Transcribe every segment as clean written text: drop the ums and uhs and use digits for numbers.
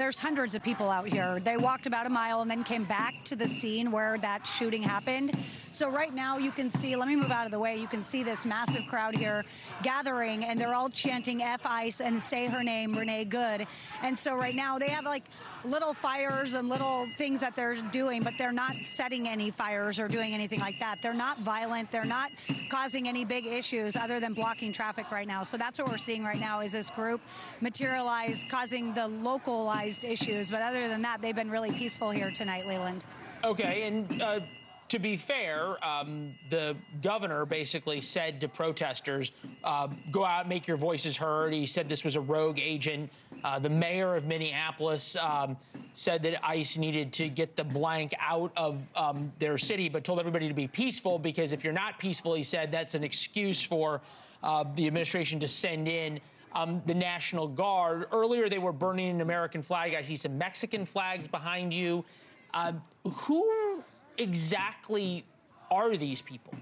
there's hundreds of people out here. They walked about a mile and then came back to the scene where that shooting happened. So right now you can see, let me move out of the way, you can see this massive crowd here gathering, and they're all chanting F ICE and say her name, Renee Good. And so right now they have like little fires and little things that they're doing, but they're not setting any fires or doing anything like that. They're not violent. They're not causing any big issues other than blocking traffic right now. So that's what we're seeing right now, is this group materialize, causing the localized issues. But other than that, they've been really peaceful here tonight, Leland. Okay, and to be fair, the governor basically said to protesters, go out, make your voices heard. He said this was a rogue agent. The mayor of Minneapolis said that ICE needed to get the blank out of their city, but told everybody to be peaceful, because if you're not peaceful, he said, that's an excuse for the administration to send in the National Guard. Earlier, they were burning an American flag. I see some Mexican flags behind you. Who exactly are these people?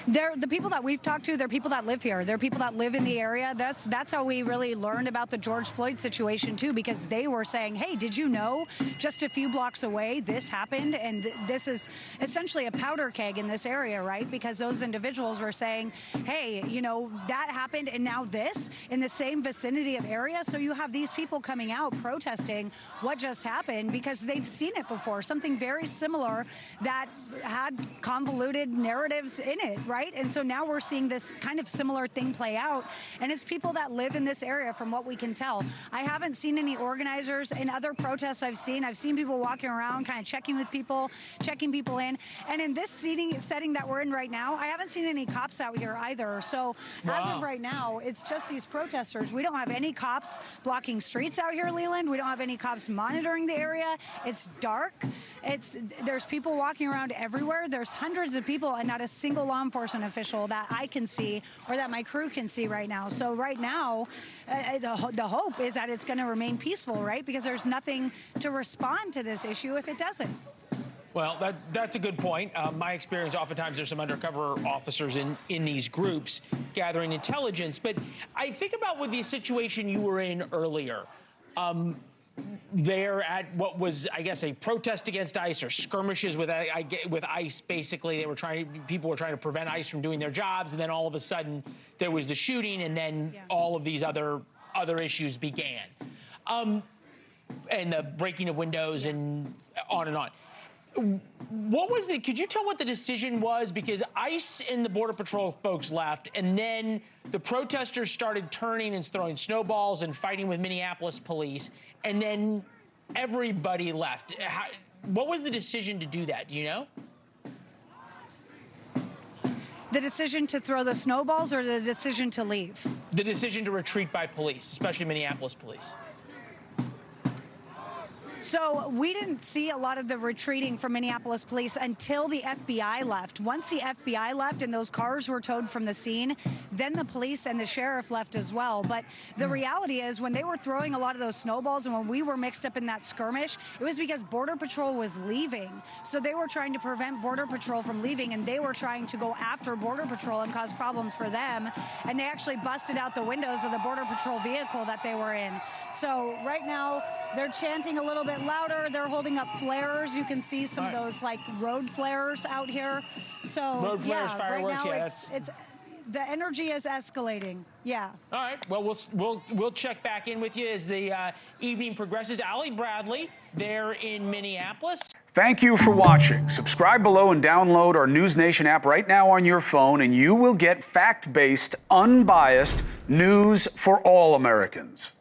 They're the people that we've talked to. They're people that live here. They're people that live in the area. That's how we really learned about the George Floyd situation too, because they were saying, hey, did you know just a few blocks away this happened? And this is essentially a powder keg in this area, right? Because those individuals were saying, hey, you know, that happened, and now this in the same vicinity of area. So you have these people coming out protesting what just happened because they've seen it before, something very similar that had convoluted narratives in it, right? And so now we're seeing this kind of similar thing play out, and it's people that live in this area from what we can tell. I haven't seen any organizers in other protests I've seen people walking around kind of checking with people, checking people in, and in this setting that we're in right now, I haven't seen any cops out here either. So as of right now, it's just these protesters. We don't have any cops blocking streets out here, Leland. We don't have any cops monitoring the area. It's dark. There's people walking around everywhere. There's hundreds of people and not a single law enforcement official that I can see or that my crew can see right now. So right now, the hope is that it's going to remain peaceful, right? Because there's nothing to respond to this issue if it doesn't. Well, that's a good point. My experience, oftentimes there's some undercover officers in these groups gathering intelligence. But I think about with the situation you were in earlier. There at what was, I guess, a protest against ICE or skirmishes with ICE. Basically, people were trying to prevent ICE from doing their jobs, and then all of a sudden there was the shooting, and then all of these other issues began, and the breaking of windows and on and on. Could you tell what the decision was? Because ICE and the Border Patrol folks left, and then the protesters started turning and throwing snowballs and fighting with Minneapolis police, and then everybody left. What was the decision to do that? Do you know? The decision to throw the snowballs or the decision to leave? The decision to retreat by police, especially Minneapolis police. So we didn't see a lot of the retreating from Minneapolis police until the FBI left. Once the FBI left and those cars were towed from the scene, then the police and the sheriff left as well. But the reality is, when they were throwing a lot of those snowballs and when we were mixed up in that skirmish, it was because Border Patrol was leaving. So they were trying to prevent Border Patrol from leaving, and they were trying to go after Border Patrol and cause problems for them. And they actually busted out the windows of the Border Patrol vehicle that they were in. So right now, they're chanting a little bit louder. They're holding up flares. You can see some of those like road flares out here. So road flares, fireworks. Right now it's the energy is escalating. Yeah. All right. Well, we'll check back in with you as the evening progresses. Allie Bradley there in Minneapolis. Thank you for watching. Subscribe below and download our NewsNation app right now on your phone, and you will get fact-based, unbiased news for all Americans.